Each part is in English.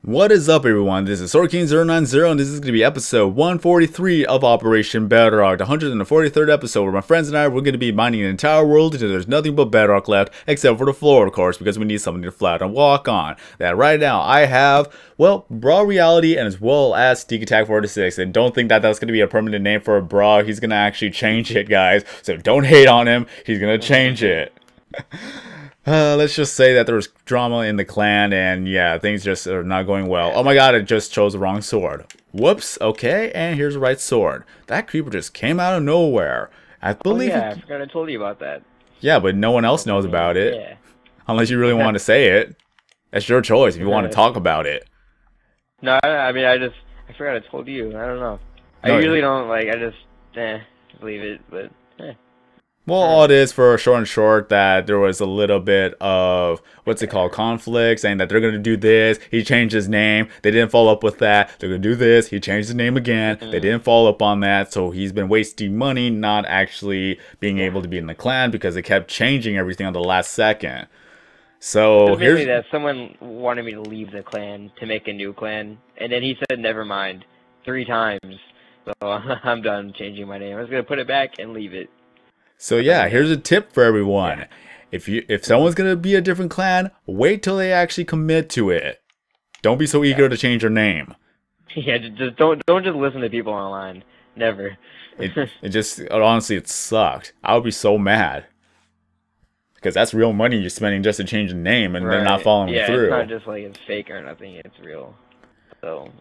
What is up, everyone? This is SwordKing090 and this is going to be episode 143 of Operation Bedrock, the 143rd episode where my friends and I we're going to be mining the entire world until there's nothing but bedrock left except for the floor, of course, because we need something to flat and walk on. That right now I have, well, Brawl Reality and as well as Sneak Attack 46, and don't think that that's going to be a permanent name for a Brawl. He's going to actually change it, guys, so don't hate on him. He's going to change it. Let's just say that there was drama in the clan, and yeah, things just are not going well. Oh my god, it just chose the wrong sword. Whoops, okay, and here's the right sword. That creeper just came out of nowhere. I believe I forgot I told you about that. Yeah, but no one else knows about it. Yeah. Unless you really want to say it. That's your choice if you want to talk about it. No, I mean, I forgot I told you. I don't know. I usually don't, I just leave it, but Well, all it is for short that there was a little bit of, what's it called, conflict, saying that they're going to do this. He changed his name. They didn't follow up with that. They're going to do this. He changed his name again. They didn't follow up on that. So he's been wasting money, not actually being able to be in the clan because they kept changing everything on the last second. So here's that someone wanted me to leave the clan to make a new clan, and then he said never mind 3 times. So I'm done changing my name. I was going to put it back and leave it. So yeah, here's a tip for everyone. If someone's gonna be a different clan, wait till they actually commit to it. Don't be so eager to change your name. Yeah, just don't just listen to people online. Never. Honestly, it sucked. I would be so mad. Because that's real money you're spending just to change the name and they're not following through. Yeah, it's not just like it's fake or nothing, it's real. So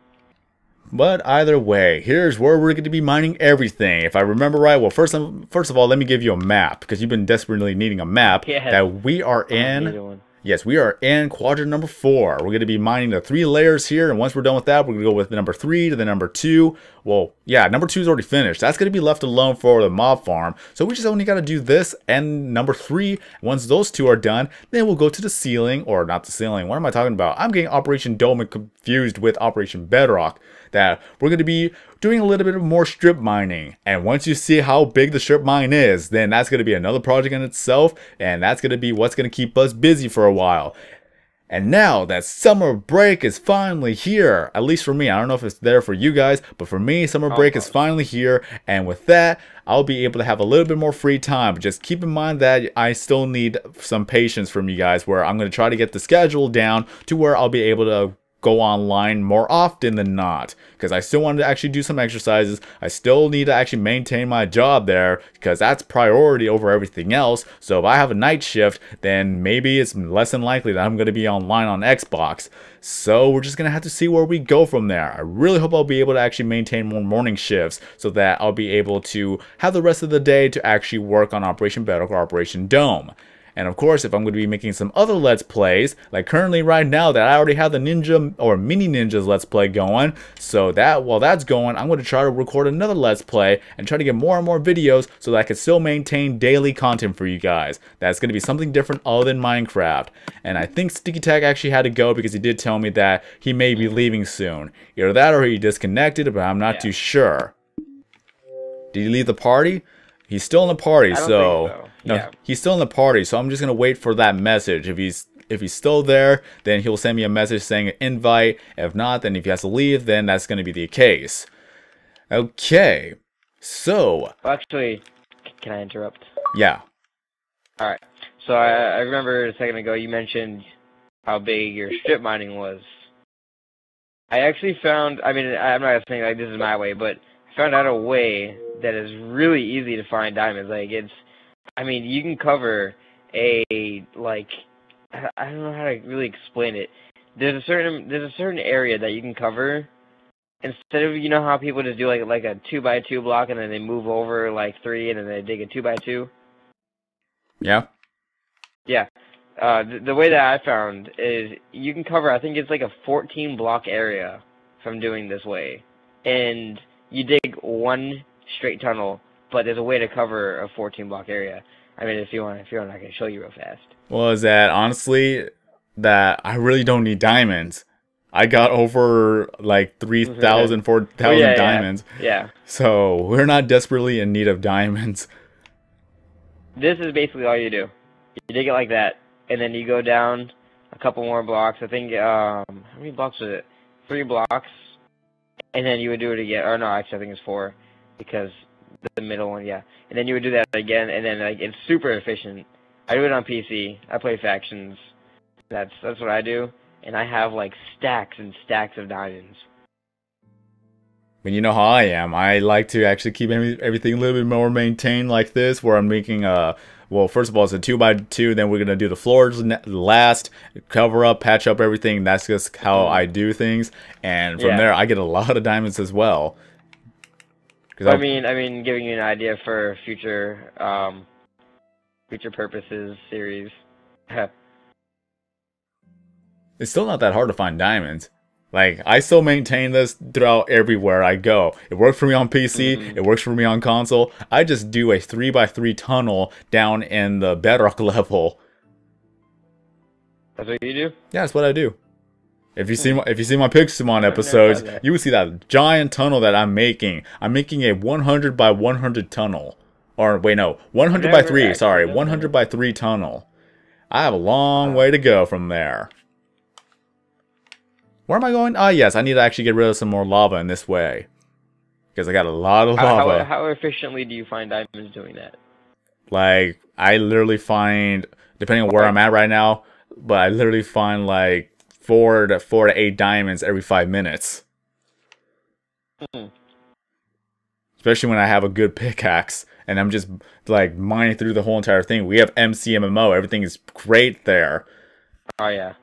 but either way, here's where we're going to be mining everything. If I remember right, well, first of all, let me give you a map, because you've been desperately needing a map that we are in. Yes, we are in quadrant number 4. We're going to be mining the 3 layers here, and once we're done with that, we're going to go with number 3 to the number 2. Well, yeah, number 2 is already finished. That's going to be left alone for the mob farm. So we just only got to do this and number 3. Once those 2 are done, then we'll go to the ceiling, or not the ceiling. What am I talking about? I'm getting Operation Dome confused with Operation Bedrock. That we're going to be doing a little bit of more strip mining, and once you see how big the strip mine is, then that's going to be another project in itself, and that's going to be what's going to keep us busy for a while. And now that summer break is finally here, at least for me. I don't know if it's there for you guys, but for me, summer break is finally here, and with that, I'll be able to have a little bit more free time. But just keep in mind that I still need some patience from you guys, where I'm going to try to get the schedule down to where I'll be able to go online more often than not, because I still want to actually do some exercises. I still need to actually maintain my job there, because that's priority over everything else. So if I have a night shift, then maybe it's less than likely that I'm going to be online on Xbox. So we're just going to have to see where we go from there. I really hope I'll be able to actually maintain more morning shifts, so that I'll be able to have the rest of the day to actually work on Operation Bedrock or Operation Dome. And of course, if I'm going to be making some other Let's Plays, like currently right now that I already have the Ninja or Mini Ninjas Let's Play going, so that while that's going, I'm going to try to record another Let's Play and try to get more and more videos so that I can still maintain daily content for you guys. That's going to be something different other than Minecraft. And I think Sticky Tag actually had to go because he did tell me that he may be leaving soon. Either that or he disconnected, but I'm not too sure. Did he leave the party? He's still in the party, so. No, he's still in the party, so I'm just gonna wait for that message. If he's still there, then he'll send me a message saying an invite. If not, then if he has to leave, then that's gonna be the case. Okay, so. Actually, can I interrupt? Yeah. All right. So I remember a second ago you mentioned how big your strip mining was. I actually found. I mean, I'm not saying like this is my way, but I found out a way that is really easy to find diamonds. Like I mean, you can cover I don't know how to really explain it. There's a certain area that you can cover instead of, you know how people just do like a 2x2 block and then they move over like 3 and then they dig a 2x2. Yeah. Yeah. The way that I found is you can cover, I think it's like a 14 block area from doing this way, and you dig 1 straight tunnel. But there's a way to cover a 14 block area. I mean, if you want, I can show you real fast. Well, is that honestly that I really don't need diamonds. I got over like 3,000, 4,000 diamonds. Yeah. So we're not desperately in need of diamonds. This is basically all you do. You dig it like that, and then you go down a couple more blocks. I think how many blocks was it? 3 blocks, and then you would do it again. Or no, actually I think it's 4, because the middle one, yeah. And then you would do that again, and then like it's super efficient. I do it on PC. I play factions. That's what I do, and I have like stacks and stacks of diamonds. But you know how I am. I like to actually keep everything a little bit more maintained like this, where I'm making a, well, first of all, it's a 2x2, then we're going to do the floors last, cover up, patch up everything. That's just how I do things. And from there, I get a lot of diamonds as well. I mean, giving you an idea for future, future purposes series. It's still not that hard to find diamonds. Like, I still maintain this throughout everywhere I go. It works for me on PC, it works for me on console. I just do a 3x3 tunnel down in the bedrock level. That's what you do? Yeah, that's what I do. If you see my Pixelmon episodes, you will see that giant tunnel that I'm making. I'm making a 100 by 100 tunnel. Or, wait, no, 100 by 3, sorry, 100 by 3 tunnel. I have a long way to go from there. Where am I going? Ah, yes, I need to actually get rid of some more lava in this way. Because I got a lot of lava. How efficiently do you find diamonds doing that? Like, I literally find, depending on where I'm at right now, but I literally find like 4 to 8 diamonds every 5 minutes. Especially when I have a good pickaxe and I'm just like mining through the whole entire thing. We have MCMMO, everything is great there. Oh yeah,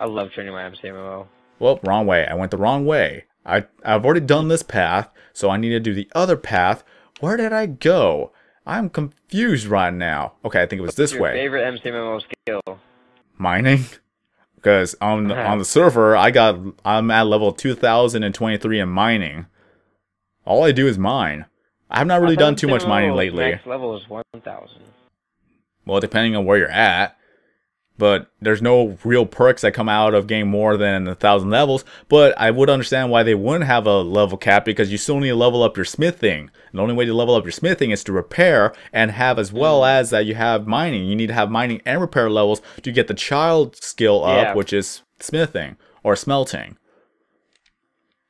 I love training my MCMMO. Well, wrong way. I went the wrong way. I've already done this path, so I need to do the other path. Where did I go? I'm confused right now. Okay, I think it was this way. Favorite MCMMO skill? Mining. Because on the server, I'm at level 2023 in mining. All I do is mine. I have not really done too much mining lately. Max level is 1,000. Well, depending on where you're at. But there's no real perks that come out of getting more than 1,000 levels. But I would understand why they wouldn't have a level cap, because you still need to level up your smithing. And the only way to level up your smithing is to repair and have, as well as that you have mining. You need to have mining and repair levels to get the child skill up, which is smithing or smelting.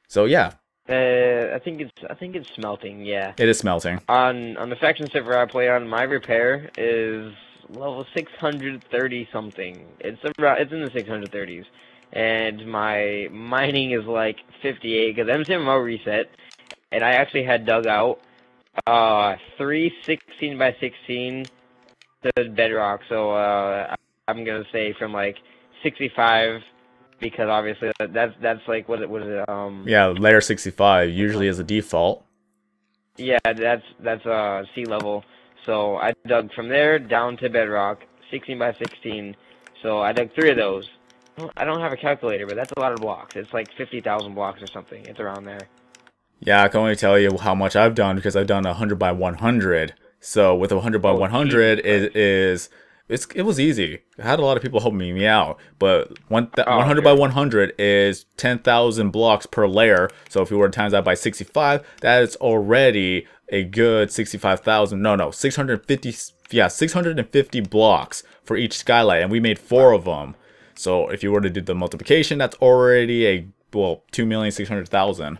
So yeah. I think it's smelting. Yeah. It is smelting. On the faction server I play on, my repair is level 630 something. It's in the 630s, and my mining is like 58 because MCMO reset, and I actually had dug out 3 16 by 16 to bedrock. So I'm gonna say from like 65, because obviously that's like what is it? Yeah, layer 65 usually is a default. Yeah, that's sea level. So I dug from there down to bedrock, 16 by 16. So I dug 3 of those. I don't have a calculator, but that's a lot of blocks. It's like 50,000 blocks or something. It's around there. Yeah, I can only tell you how much I've done because I've done 100 by 100. So with 100 by 100, it was easy. I had a lot of people helping me out, but 100 by 100 is 10,000 blocks per layer. So if you were to times that by 65, that is already a good 65,000. No, 650. Yeah, 650 blocks for each skylight, and we made 4 of them. So if you were to do the multiplication, that's already a 2,600,000.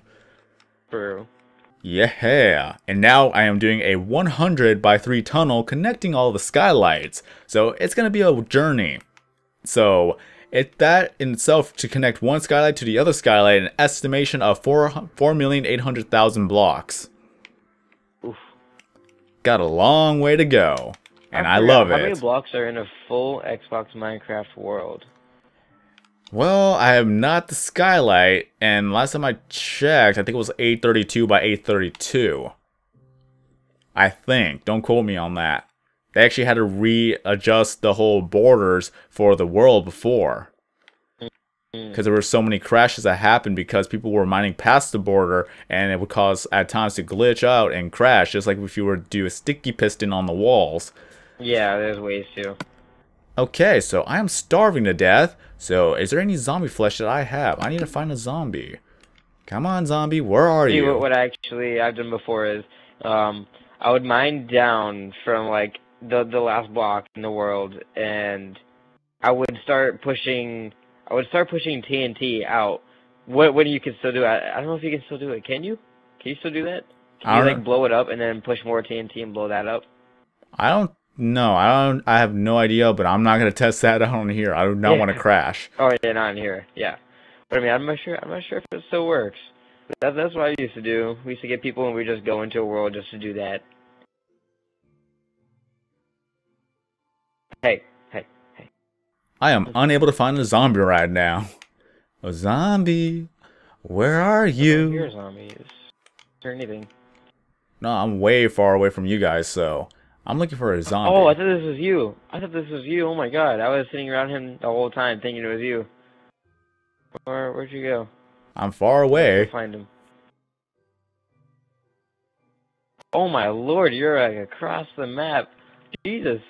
True. Yeah, and now I am doing a 100 by 3 tunnel connecting all the skylights. So it's going to be a journey. So that in itself, to connect one skylight to the other skylight, an estimation of 4,800,000 blocks. Oof. Got a long way to go, and I love it. How many blocks are in a full Xbox Minecraft world? Well, I have not the skylight, and last time I checked, I think it was 832 by 832. I think. Don't quote me on that. They actually had to readjust the whole borders for the world before. Because there were so many crashes that happened because people were mining past the border, and it would cause at times to glitch out and crash, just like if you were to do a sticky piston on the walls. Yeah, there's ways to. Okay, so I am starving to death. So, is there any zombie flesh that I have? I need to find a zombie. Come on, zombie, where are you? What actually I've done before is, I would mine down from like the last block in the world, and I would start pushing TNT out. What you can still do? I don't know if you can still do it. Can you? Can you still do that? Can you like blow it up and then push more TNT and blow that up? I don't know. I have no idea, but I'm not gonna test that out on here. I do not want to crash. Oh yeah, not in here. Yeah. But I mean, I'm not sure if it still works. That's what I used to do. We used to get people and we just go into a world just to do that. Hey. I am unable to find a zombie right now. A zombie, where are you? I don't hear zombies. Is there anything? No, I'm way far away from you guys, so I'm looking for a zombie. Oh, I thought this was you. Oh my god, I was sitting around him the whole time thinking it was you. Where'd you go? I'm far away. I'll find him. Oh my lord, you're like across the map. Jesus.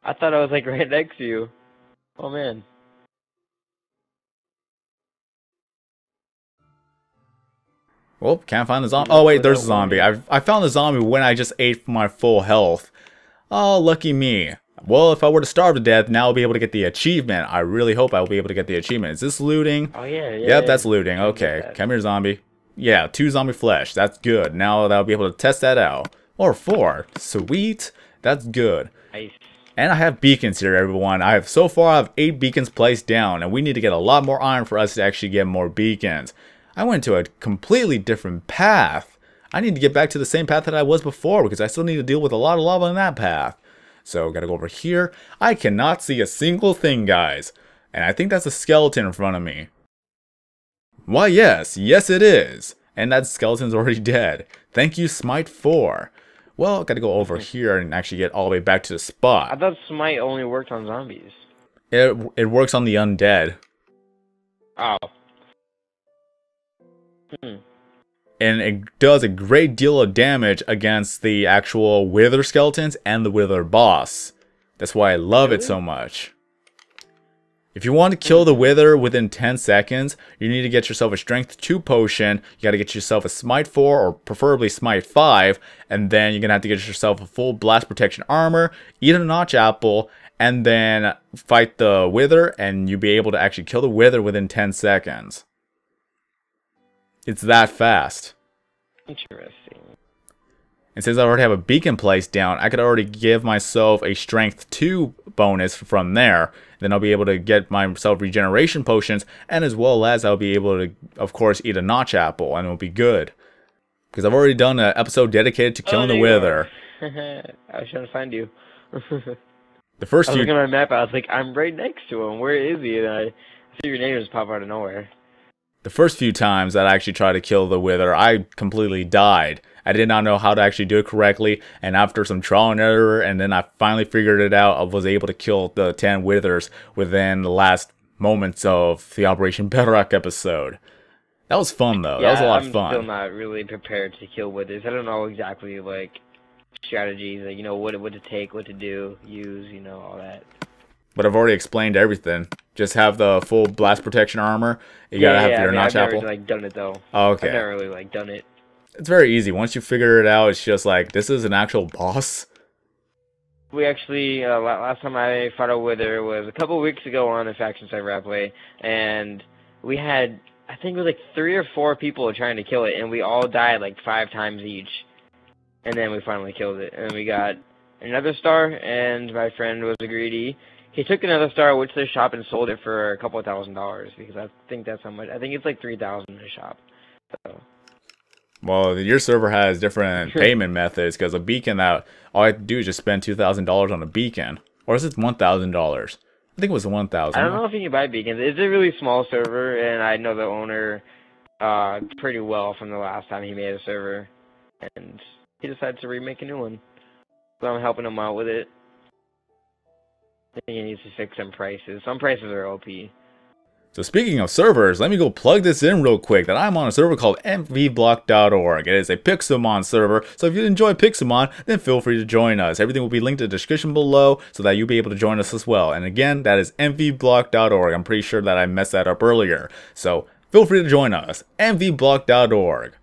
I thought I was like right next to you. Oh man. Well, can't find the zombie. Oh wait, there's a zombie. I found the zombie when I just ate my full health. Oh, lucky me. Well, if I were to starve to death, now I'll be able to get the achievement. I really hope I will be able to get the achievement. Is this looting? Oh yeah. Yep, that's looting. Okay, come here, zombie. Yeah, 2 zombie flesh. That's good. Now I'll be able to test that out. Or 4. Sweet. That's good. Nice. And I have beacons here, everyone. So far I have 8 beacons placed down, and we need to get a lot more iron for us to actually get more beacons. I went to a completely different path. I need to get back to the same path that I was before, because I still need to deal with a lot of lava in that path. So, gotta go over here. I cannot see a single thing, guys. And I think that's a skeleton in front of me. Why, yes it is. And that skeleton's already dead. Thank you, Smite 4. Well, gotta go over here and actually get all the way back to the spot. I thought Smite only worked on zombies. It works on the undead. Oh. And it does a great deal of damage against the actual Wither skeletons and the Wither boss. That's why I love it so much. If you want to kill the Wither within 10 seconds, you need to get yourself a Strength 2 potion, you gotta get yourself a Smite 4 or preferably Smite 5, and then you're gonna have to get yourself a full Blast Protection armor, eat a Notch Apple, and then fight the Wither, and you'll be able to actually kill the Wither within 10 seconds. It's that fast. Interesting. And since I already have a beacon placed down, I could already give myself a Strength 2 bonus from there. Then I'll be able to get myself regeneration potions, and as well as I'll be able to, of course, eat a Notch Apple, and it'll be good. Because I've already done an episode dedicated to killing the Wither. I was trying to find you. The first I was looking at my map, I was like, I'm right next to him. Where is he? And I see your name just pop out of nowhere. The first few times that I actually tried to kill the Wither, I completely died. I did not know how to actually do it correctly, and after some trial and error, and then I finally figured it out, I was able to kill the 10 Withers within the last moments of the Operation Bedrock episode. That was fun, though. Yeah, that was a lot of fun. I'm still not really prepared to kill Withers. I don't know exactly, like, strategies, like, you know, what to take, what to do, use, you know, all that. But I've already explained everything. Just have the full blast protection armor. You gotta have your Notch Apple. I've never, like, done it, though. Oh, okay. I've never really, like, done it. It's very easy. Once you figure it out, it's just like, this is an actual boss. We actually, last time I fought a Wither was a couple weeks ago on the Faction Side Rapplay, and we had, I think it was like 3 or 4 people trying to kill it, and we all died like 5 times each. And then we finally killed it, and we got another star, and my friend was a greedy. He took another star, went to the shop, and sold it for a couple of $1,000s, because I think that's how much, I think it's like $3,000 in the shop. So. Well, your server has different payment methods, because a beacon that all I have to do is just spend $2,000 on a beacon. Or is it $1,000? I think it was $1,000. I don't know if you can buy beacons. It's a really small server, and I know the owner pretty well from the last time he made a server. And he decided to remake a new one. So I'm helping him out with it. I think he needs to fix some prices. Some prices are OP. So speaking of servers, let me go plug this in real quick that I'm on a server called mvblock.org. It is a Pixelmon server, so if you enjoy Pixelmon, then feel free to join us. Everything will be linked in the description below so that you'll be able to join us as well. And again, that is mvblock.org. I'm pretty sure that I messed that up earlier. So feel free to join us. mvblock.org.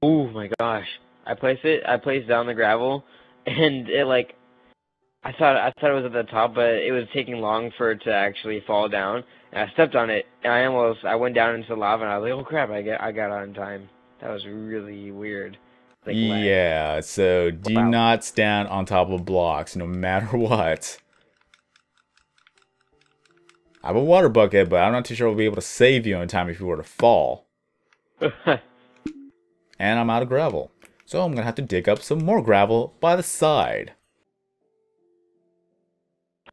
Oh my gosh. I placed down the gravel, and it like, I thought it was at the top, but it was taking long for it to actually fall down. And I stepped on it, and I went down into the lava, and I was like, oh crap, I got out in time. That was really weird. Like lag. Yeah, so do Wow. not stand on top of blocks, no matter what. I have a water bucket, but I'm not too sure I'll be able to save you in time if you were to fall. And I'm out of gravel. So I'm going to have to dig up some more gravel by the side.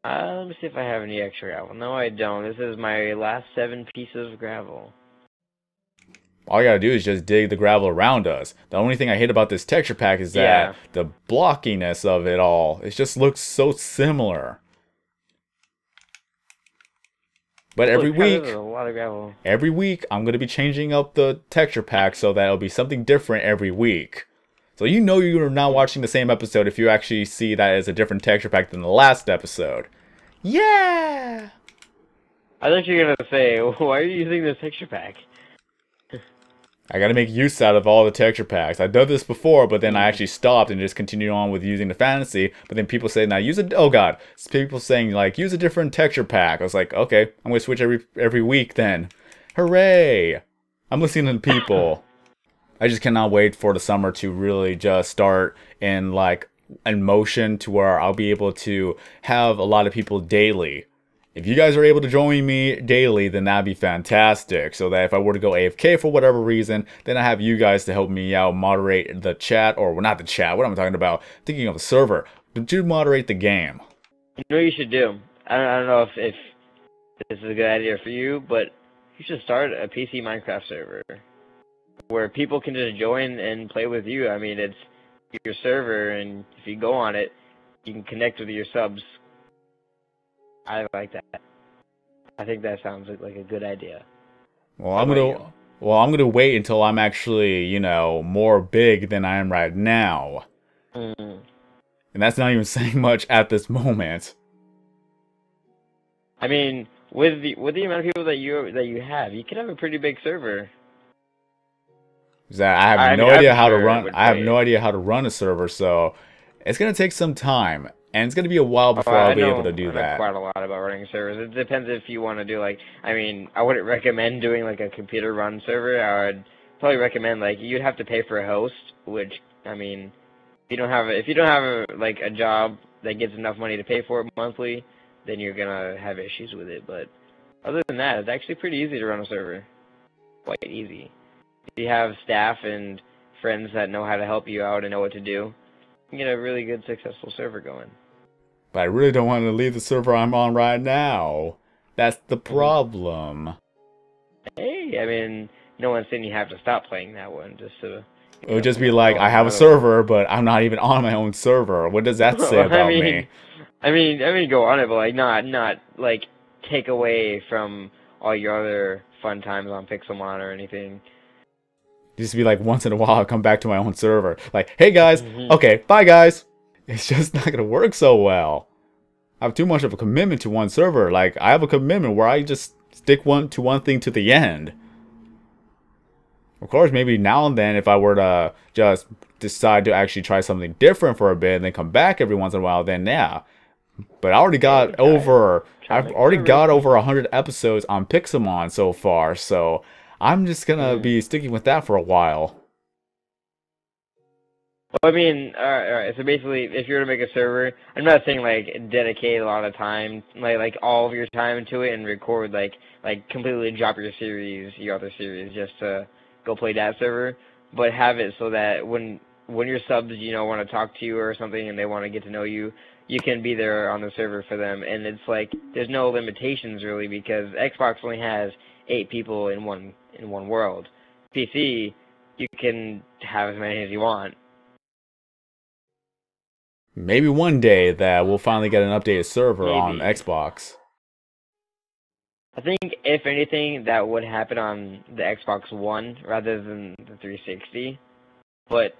Let me see if I have any extra gravel. No, I don't. This is my last 7 pieces of gravel. All you gotta do is just dig the gravel around us. The only thing I hate about this texture pack is that the blockiness of it all, it just looks so similar. But every week, I'm going to be changing up the texture pack so that it'll be something different every week. So you know you're not watching the same episode if you actually see that as a different texture pack than the last episode. Yeah! I thought you were going to say, why are you using this texture pack? I gotta make use out of all the texture packs. I've done this before, but then I actually stopped and just continued on with using the fantasy. But then people say, now use a, oh god, people saying like, use a different texture pack. I was like, okay, I'm gonna switch every week then. Hooray! I'm listening to people. I just cannot wait for the summer to really just start in motion to where I'll be able to have a lot of people daily. If you guys are able to join me daily, then that'd be fantastic. So that if I were to go AFK for whatever reason, then I have you guys to help me out, moderate the chat, or well, not the chat, what am I talking about? Thinking of the server. But you moderate the game. You know what you should do? I don't know if this is a good idea for you, but you should start a PC Minecraft server where people can just join and play with you. I mean, it's your server, and if you go on it, you can connect with your subs. I like that. I think that sounds like a good idea. Well, I'm gonna wait until I'm actually, you know, more big than I am right now. And that's not even saying much at this moment. I mean, with the amount of people that you have, you could have a pretty big server. I have no idea how to run. I have no idea how to run a server, so it's gonna take some time. And it's going to be a while before I'll be able to do that. I know quite a lot about running servers. It depends if you want to do, like, I mean, I wouldn't recommend doing, like, a computer-run server. I would probably recommend, like, you'd have to pay for a host, which, I mean, if you don't have, like, a job that gets enough money to pay for it monthly, then you're going to have issues with it. But other than that, it's actually pretty easy to run a server. Quite easy. If you have staff and friends that know how to help you out and know what to do, you can get a really good, successful server going. But I really don't want to leave the server I'm on right now. That's the problem. Hey, I mean, no one's saying you have to stop playing that one. Just to, it would just be like, I have a server, but I'm not even on my own server. What does that say about me? I mean, go on it, but like, not like take away from all your other fun times on Pixelmon or anything. Just be like, once in a while, I'll come back to my own server. Like, hey guys, okay, bye guys. It's just not gonna work so well. I have too much of a commitment to one server. Like, I have a commitment where I just stick to one thing to the end. Of course, maybe now and then, if I were to just decide to actually try something different for a bit and then come back every once in a while, then yeah. But I already got over 100 episodes on Pixelmon so far, so I'm just gonna be sticking with that for a while. Well, I mean, alright, so basically, if you were to make a server, I'm not saying, like, dedicate a lot of time, like all of your time into it and record, like completely drop your other series, just to go play that server, but have it so that when your subs, you know, want to talk to you or something and they want to get to know you, you can be there on the server for them, and it's like, there's no limitations, really, because Xbox only has 8 people in one world. PC, you can have as many as you want. Maybe one day that we'll finally get an updated server on Xbox. I think, if anything, that would happen on the Xbox One rather than the 360. But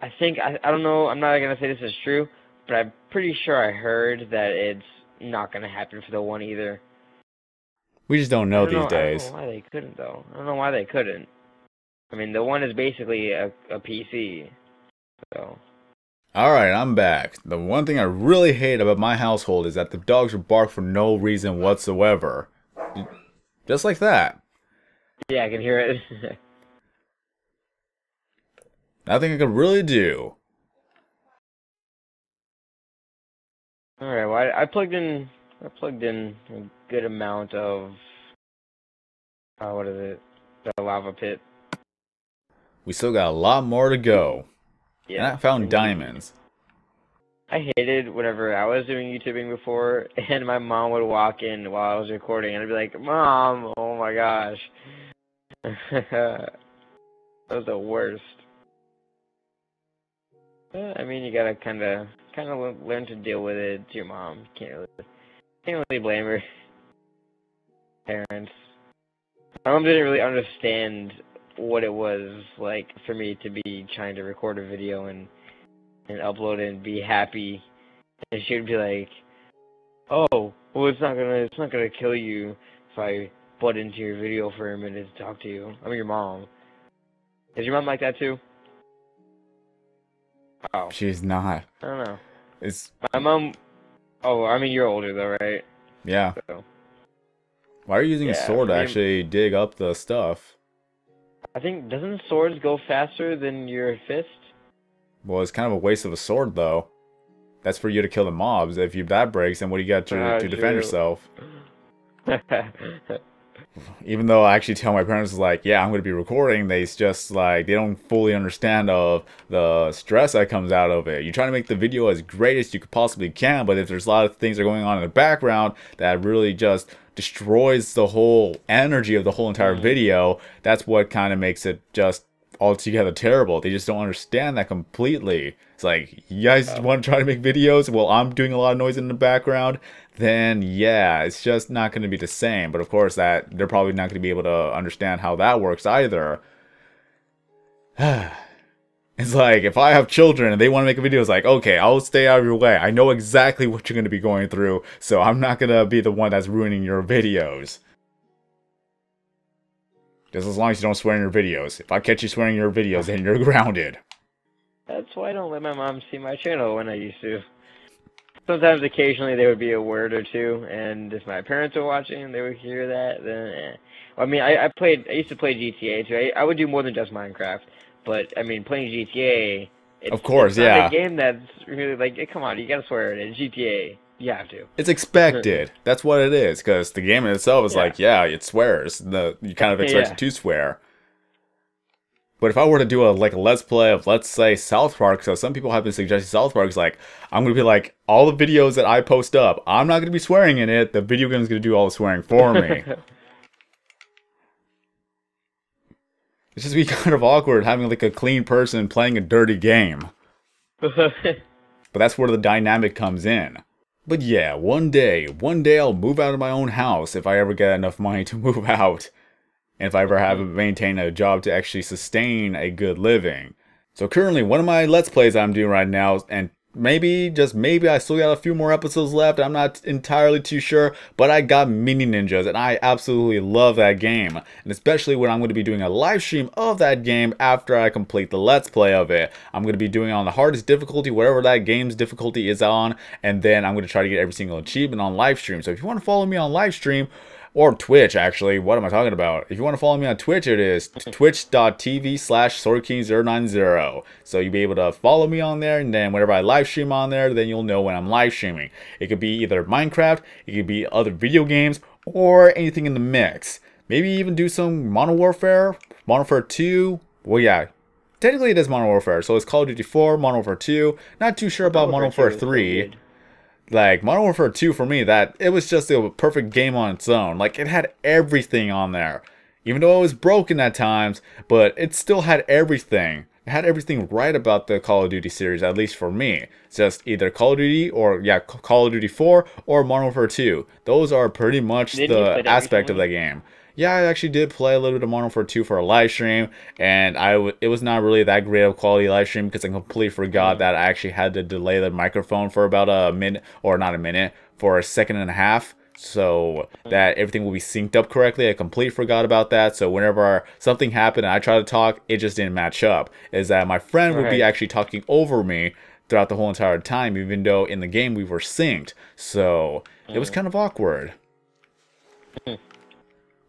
I think, I don't know, I'm not going to say this is true, but I'm pretty sure I heard that it's not going to happen for the One either. We just don't know these days. I don't know why they couldn't, though. I don't know why they couldn't. I mean, the One is basically a PC, so... Alright, I'm back. The one thing I really hate about my household is that the dogs will bark for no reason whatsoever. Just like that. Yeah, I can hear it. Nothing I could really do. Alright, well, I plugged in a good amount of, what is it? The lava pit. We still got a lot more to go. Yeah. And I found diamonds. I hated whenever I was doing YouTubing before, and my mom would walk in while I was recording, and I'd be like, "Mom, oh my gosh." That was the worst. I mean, you gotta kind of learn to deal with it. It's your mom. Can't really blame her. Parents. My mom didn't really understand what it was like for me to be trying to record a video and upload it and be happy, and she would be like, "Oh, well, it's not gonna kill you if I butt into your video for a minute to talk to you." I'm your mom. Is your mom like that too? Oh. She's not. I don't know. It's my mom. Oh, I mean, you're older though, right? Yeah. So. Why are you using a sword to actually dig up the stuff? I think, doesn't swords go faster than your fist? Well, it's kind of a waste of a sword, though. That's for you to kill the mobs. If that breaks, then what do you got to defend yourself? Even though I actually tell my parents, like, yeah, I'm going to be recording, they just, like, they don't fully understand of the stress that comes out of it. You're trying to make the video as great as you could possibly can, but if there's a lot of things that are going on in the background that really just destroys the whole energy of the whole entire video, that's what kind of makes it just altogether terrible. They just don't understand that completely. It's like, you guys want to try to make videos? Well, I'm doing a lot of noise in the background. Then yeah, it's just not going to be the same. But of course, that they're probably not going to be able to understand how that works either. It's like, if I have children and they want to make a video, it's like, okay, I'll stay out of your way. I know exactly what you're going to be going through, so I'm not going to be the one that's ruining your videos. Just as long as you don't swear in your videos. If I catch you swearing in your videos, then you're grounded. That's why I don't let my mom see my channel when I used to. Sometimes, occasionally, there would be a word or two, and if my parents were watching and they would hear that, then I mean, I used to play GTA, too. I would do more than just Minecraft, but, I mean, playing GTA, of course, it's not a game that's really, like, come on, you gotta swear it in GTA. You have to. It's expected. That's what it is, because the game in itself is like, yeah, it swears. You kind of expect it to swear. But if I were to do a let's play of, let's say, South Park, so some people have been suggesting South Park, is like, I'm going to be like, all the videos that I post up, I'm not going to be swearing in it, the video game is going to do all the swearing for me. It's just be kind of awkward having like a clean person playing a dirty game. But that's where the dynamic comes in. But yeah, one day I'll move out of my own house if I ever get enough money to move out. And if I ever have to maintain a job to actually sustain a good living. So currently, one of my Let's Plays I'm doing right now, and maybe, just maybe, I still got a few more episodes left, I'm not entirely too sure, but I got Mini Ninjas, and I absolutely love that game. And especially when I'm going to be doing a live stream of that game after I complete the Let's Play of it. I'm going to be doing it on the hardest difficulty, whatever that game's difficulty is on, and then I'm going to try to get every single achievement on live stream. So if you want to follow me on live stream, or Twitch, actually. What am I talking about? If you want to follow me on Twitch, it is twitch.tv/SwordKing090. So you'll be able to follow me on there, and then whenever I live stream on there, then you'll know when I'm live streaming. It could be either Minecraft, it could be other video games, or anything in the mix. Maybe even do some Modern Warfare, Modern Warfare 2. Well, yeah. Technically, it is Modern Warfare, so it's Call of Duty 4, Modern Warfare 2. Not too sure about Modern Warfare 3. Like, Modern Warfare 2, for me, it was just a perfect game on its own. Like, it had everything on there. Even though it was broken at times, but it still had everything. It had everything right about the Call of Duty series, at least for me. It's just either Call of Duty, or, yeah, Call of Duty 4, or Modern Warfare 2. Those are pretty much the aspect of that game. Yeah, I actually did play a little bit of Modern Warfare 2 for a live stream, and it was not really that great of quality live stream because I completely forgot that I actually had to delay the microphone for about a minute, or not a minute, for a second and a half, so that everything will be synced up correctly. I completely forgot about that, so whenever something happened and I tried to talk, it just didn't match up. Is that my friend would be actually talking over me, throughout the whole entire time, even though in the game we were synced. So it was kind of awkward.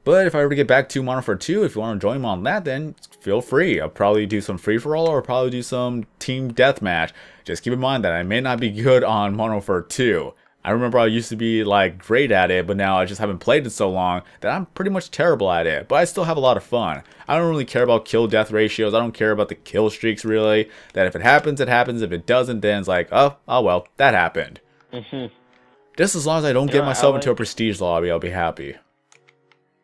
But if I were to get back to Modern Warfare 2, if you want to join me on that, then feel free. I'll probably do some free-for-all or probably do some team deathmatch. Just keep in mind that I may not be good on Modern Warfare 2. I remember I used to be like great at it, but now I just haven't played it so long that I'm pretty much terrible at it. But I still have a lot of fun. I don't really care about kill-death ratios. I don't care about the kill streaks, really. That if it happens, it happens. If it doesn't, then it's like, oh well, that happened. Just as long as I don't get myself into a prestige lobby, I'll be happy.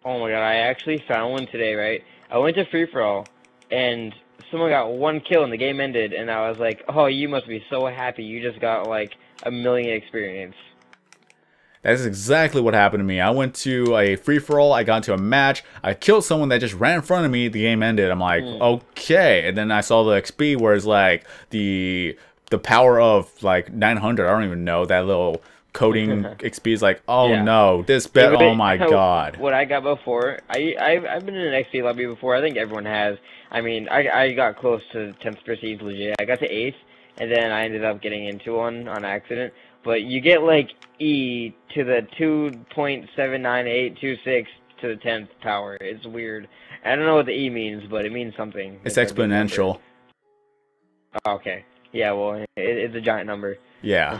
Oh my god, I actually found one today, right? I went to free-for-all, and someone got 1 kill and the game ended, and I was like, oh, you must be so happy. You just got, like, 1 million experience. That's exactly what happened to me. I went to a free-for-all, I got into a match, I killed someone that just ran in front of me, the game ended. I'm like, okay. And then I saw the XP where it's like the power of, like, 900, I don't even know, that little coding XP is like, oh no, this bet, oh my god. What I got before, I've been in an XP lobby before, I think everyone has. I mean, I got close to 10th prestige legit. I got to 8th, and then I ended up getting into one on accident. But you get like E to the 2.79826 to the 10th power. It's weird. I don't know what the E means, but it means something. It's exponential. Oh, okay. Yeah, well, it's a giant number. Yeah.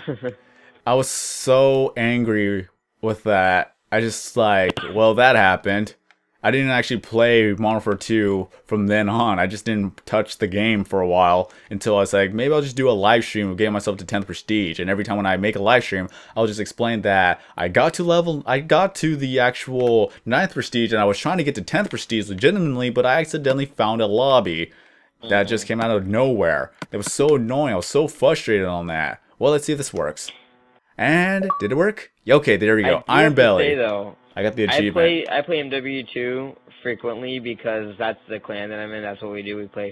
I was so angry with that. I just like, well, that happened. I didn't actually play Modern Warfare 2 from then on. I just didn't touch the game for a while until I was like, maybe I'll just do a live stream of getting myself to 10th prestige. And every time when I make a live stream, I'll just explain that I got to the actual 9th prestige and I was trying to get to 10th prestige legitimately, but I accidentally found a lobby that just came out of nowhere. It was so annoying. I was so frustrated on that. Well, let's see if this works. And did it work? Okay, there we go. Iron Belly. I got the achievement. I play MW2 frequently because that's the clan that I'm in. That's what we do. We play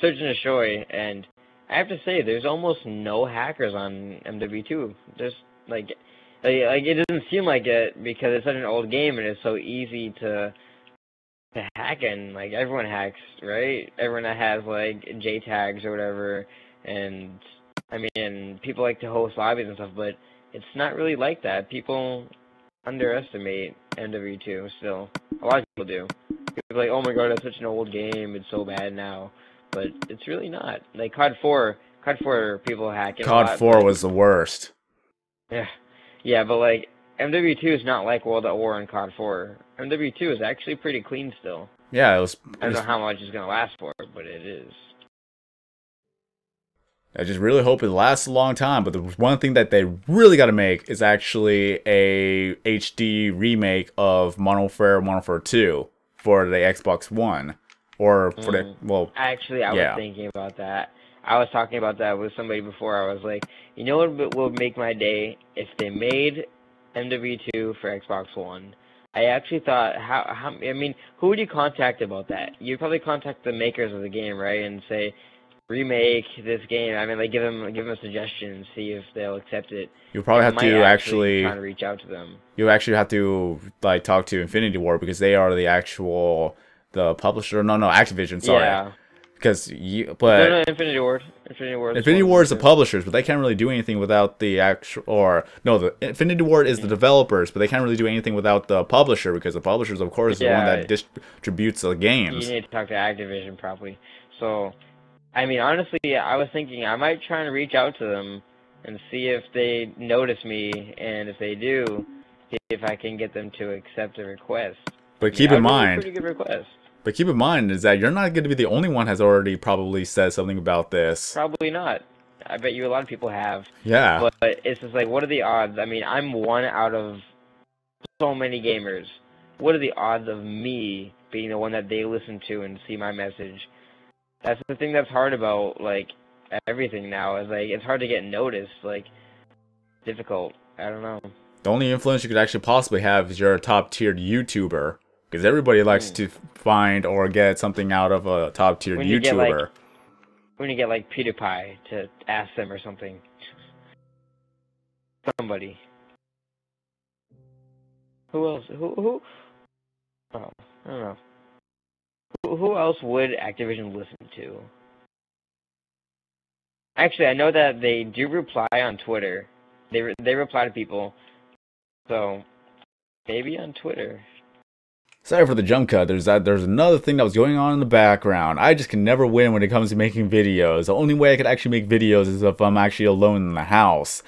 Search and Destroy, and I have to say there's almost no hackers on MW2. Just like it doesn't seem like it because it's such an old game and it's so easy to hack, and like everyone hacks, right? Everyone that has like J tags or whatever, and I mean people like to host lobbies and stuff, but it's not really like that. People underestimate MW2 still. A lot of people do. People are like, oh my god, that's such an old game, it's so bad now. But it's really not. Like COD 4 people hack it COD 4 was the worst. Yeah, but like MW2 is not like World at War and COD 4. MW2 is actually pretty clean still. Yeah, it was. I don't know how much it's gonna last for, but it is. I just really hope it lasts a long time, but the one thing that they really got to make is actually a HD remake of Modern Warfare 2 for the Xbox One. Or for the, well... Actually, I was thinking about that. I was talking about that with somebody before. I was like, you know what would make my day? If they made MW2 for Xbox One. I actually thought, I mean, who would you contact about that? You'd probably contact the makers of the game, right? And say, remake this game. I mean, like give them a suggestion and see if they'll accept it. You probably have to actually try to reach out to them. You actually have to like talk to Infinity Ward because they are the publisher. No, Activision. Sorry. Yeah. Because no, Infinity Ward. Infinity Ward is the publishers, but they can't really do anything without the actual. The Infinity Ward is the developers, but they can't really do anything without the publisher because the publishers, of course, is the one that distributes the games. You need to talk to Activision probably. So. I mean, honestly, I was thinking I might try and reach out to them and see if they notice me, and if they do, see if I can get them to accept a request. But keep in mind, pretty good request. But keep in mind is that you're not going to be the only one has already probably said something about this. Probably not. I bet you a lot of people have. Yeah. But it's just like, what are the odds? I mean, I'm one out of so many gamers. What are the odds of me being the one that they listen to and see my message? That's the thing that's hard about, like, everything now, is, like, it's hard to get noticed, like, difficult. I don't know. The only influence you could actually possibly have is you're a top-tiered YouTuber, because everybody likes to find or get something out of a top-tiered YouTuber. When you get, like, PewDiePie to ask them or something. Somebody. Who else? Who? Oh, I don't know. Who else would Activision listen to? Actually, I know that they do reply on Twitter. They reply to people. So maybe on Twitter. Sorry for the jump cut. There's another thing that was going on in the background. I just can never win when it comes to making videos. The only way I could actually make videos is if I'm actually alone in the house.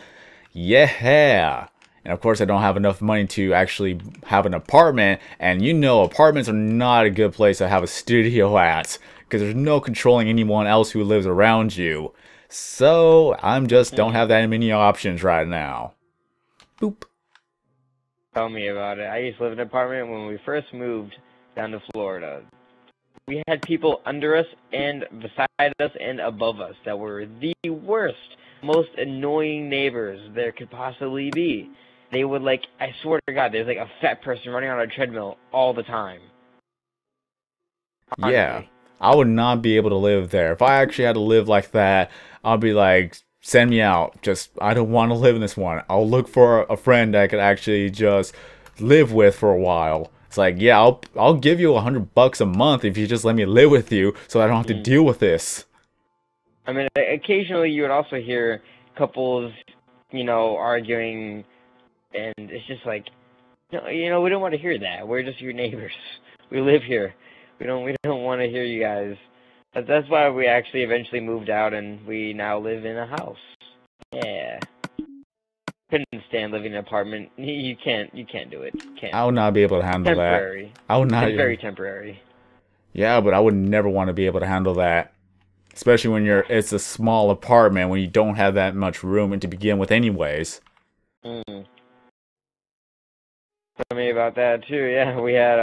Yeah. And of course I don't have enough money to actually have an apartment. And you know apartments are not a good place to have a studio at. Because there's no controlling anyone else who lives around you. So I'm just don't have that many options right now. Boop. Tell me about it. I used to live in an apartment when we first moved down to Florida. We had people under us and beside us and above us that were the worst, most annoying neighbors there could possibly be. They would I swear to God, there's a fat person running on a treadmill all the time. Honestly. Yeah, I would not be able to live there. If I actually had to live like that, I'd be like, send me out. I don't want to live in this one. I'll look for a friend I could actually just live with for a while. It's like, yeah, I'll give you $100 a month if you just let me live with you, so I don't have to deal with this. I mean, occasionally you would also hear couples, arguing, and it's just no, we don't want to hear that. We're just your neighbors. We live here. We don't want to hear you guys. That's why we actually eventually moved out, and we now live in a house. Yeah. Couldn't stand living in an apartment. You can't do it. Can't. I would not be able to handle temporary. That. I would not. It's very temporary. Yeah, but I would never want to be able to handle that. Especially when it's a small apartment, when you don't have that much room to begin with anyways. Tell me about that, too. Yeah, we had,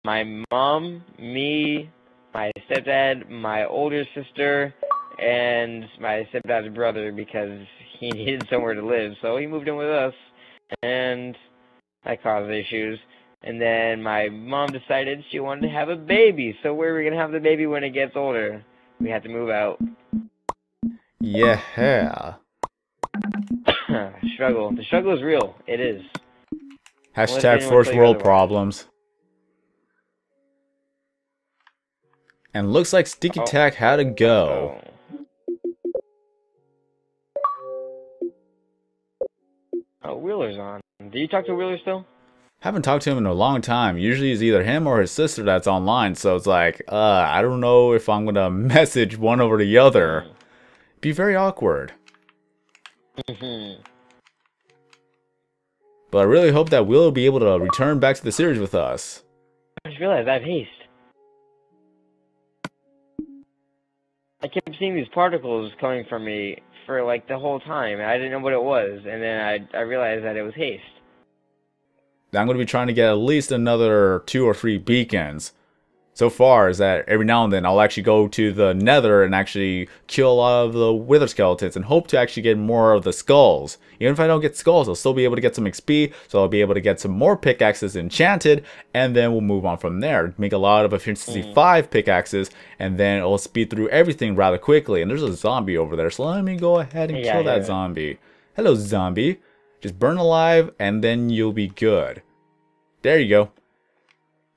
my mom, me, my stepdad, my older sister, and my stepdad's brother, because he needed somewhere to live, so he moved in with us, and that caused issues. And then my mom decided she wanted to have a baby, so where are we going to have the baby when it gets older? We had to move out. Yeah. Struggle. The struggle is real. It is. Hashtag first world problems. And looks like Sticky Tack had to go. Oh, Wheeler's on. Do you talk to Wheeler still? Haven't talked to him in a long time. Usually it's either him or his sister that's online, so it's like, I don't know if I'm gonna message one over the other. Be very awkward. But I really hope that Will be able to return back to the series with us. I just realized I have haste. I kept seeing these particles coming from me for the whole time, and I didn't know what it was, and then I realized that it was haste. I'm going to be trying to get at least another 2 or 3 beacons. So far is that every now and then I'll actually go to the nether and actually kill a lot of the wither skeletons and hope to actually get more of the skulls. Even if I don't get skulls, I'll still be able to get some XP, so I'll be able to get some more pickaxes enchanted, and then we'll move on from there. Make a lot of efficiency 5 pickaxes, and then it'll speed through everything rather quickly. And there's a zombie over there, so let me go ahead and kill that zombie. Hello, zombie. Just burn alive, and then you'll be good. There you go.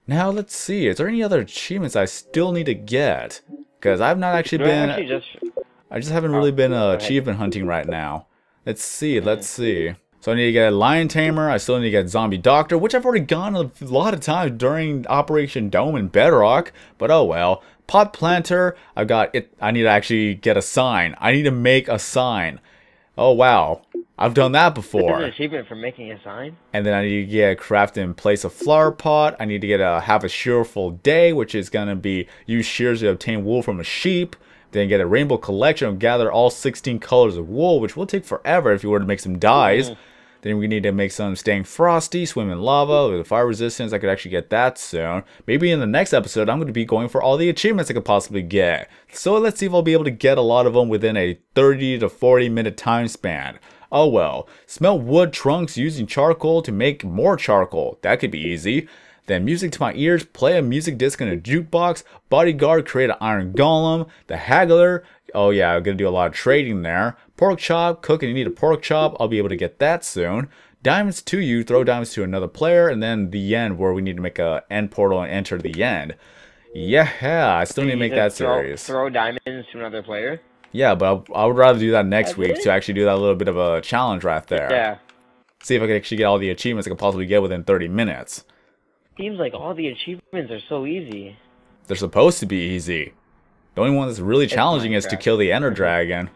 Now let's see, is there any other achievements I still need to get? Because I've not actually been... I just haven't really been achievement hunting right now. Let's see. So I need to get a lion tamer, I still need to get zombie doctor, which I've already gone a lot of times during Operation Dome and Bedrock, but oh well. Pot planter, I need to actually get a sign. I need to make a sign. Oh wow. I've done that before. There's an achievement for making a sign. And then I need to get craft and place a flower pot. I need to get have a shearful day, which is gonna be use shears to obtain wool from a sheep. Then get a rainbow collection and gather all 16 colors of wool, which will take forever if you were to make some dyes. Then we need to make some staying frosty, swim in lava with fire resistance. I could actually get that soon. Maybe in the next episode, I'm going to be going for all the achievements I could possibly get. So let's see if I'll be able to get a lot of them within a 30 to 40 minute time span. Oh well, smelt wood trunks using charcoal to make more charcoal. That could be easy. Then music to my ears, play a music disc in a jukebox. Bodyguard, create an iron golem. The haggler, oh yeah, I'm going to do a lot of trading there. Pork chop, cook and you need a pork chop. I'll be able to get that soon. Diamonds to you, throw diamonds to another player. And then the end where we need to make a end portal and enter the end. Yeah, I still need to make that series. Throw diamonds to another player? Yeah, but I would rather do that next week to actually do that little bit of a challenge right there. Yeah. See if I can actually get all the achievements I can possibly get within 30 minutes. Seems like all the achievements are so easy. They're supposed to be easy. The only one that's really challenging is to kill the Ender Dragon.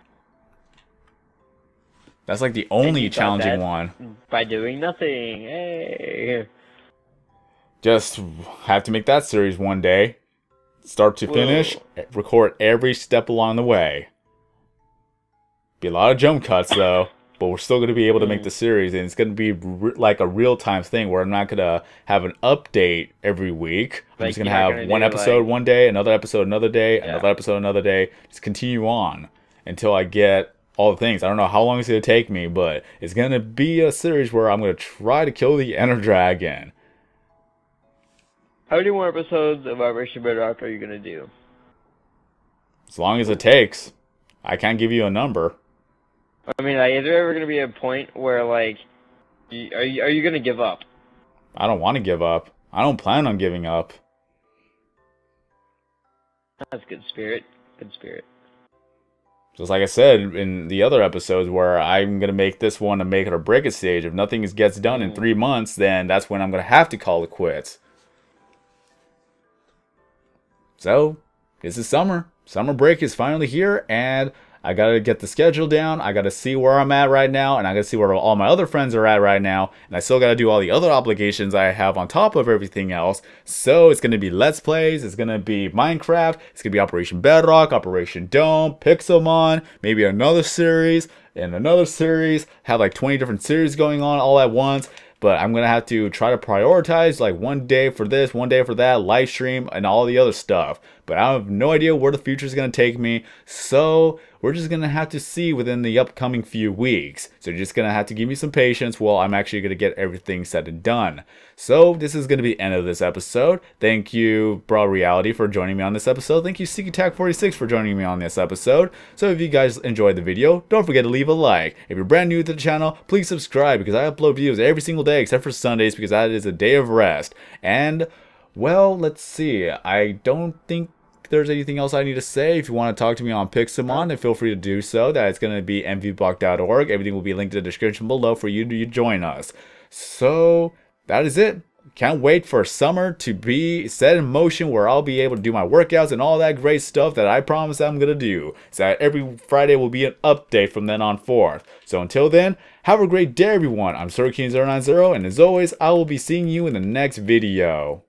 That's like the only challenging one. By doing nothing. Hey. Just have to make that series one day. Start to finish. Record every step along the way. Be a lot of jump cuts though. But we're still going to be able to make the series. And it's going to be like a real-time thing where I'm not going to have an update every week. I'm just going to have one episode one day, another episode another day, another episode another day. Just continue on until I get all the things. I don't know how long it's going to take me, but it's going to be a series where I'm going to try to kill the Ender Dragon. How many more episodes of Operation Bedrock are you going to do? As long as it takes. I can't give you a number. I mean, like, is there ever going to be a point where, like, are you going to give up? I don't want to give up. I don't plan on giving up. That's good spirit. Good spirit. Just like I said in the other episodes where I'm going to make this one a make it or break it stage. If nothing gets done in 3 months, then that's when I'm going to have to call it quits. So, this is summer. Summer break is finally here, and I gotta get the schedule down. I gotta see where I'm at right now, and I gotta see where all my other friends are at right now. And I still gotta do all the other obligations I have on top of everything else. So it's gonna be Let's Plays, it's gonna be Minecraft, it's gonna be Operation Bedrock, Operation Dome, Pixelmon, maybe another series, and another series. Have like 20 different series going on all at once. But I'm going to have to try to prioritize like one day for this, one day for that, live stream, and all the other stuff. But I have no idea where the future is going to take me. So we're just going to have to see within the upcoming few weeks. So you're just going to have to give me some patience while I'm actually going to get everything said and done. So this is going to be the end of this episode. Thank you, Brawl Reality, for joining me on this episode. Thank you, SeekyTac46, for joining me on this episode. So if you guys enjoyed the video, don't forget to leave a like. If you're brand new to the channel, please subscribe because I upload videos every single day except for Sundays because that is a day of rest. And, well, let's see. I don't think there's anything else I need to say. If you want to talk to me on Pixelmon, then feel free to do so. That is going to be mvblock.org. Everything will be linked in the description below for you to join us. So that is it. Can't wait for summer to be set in motion where I'll be able to do my workouts and all that great stuff that I promise I'm going to do. So every Friday will be an update from then on forth. So until then, have a great day everyone. I'm SirKing090 and as always, I will be seeing you in the next video.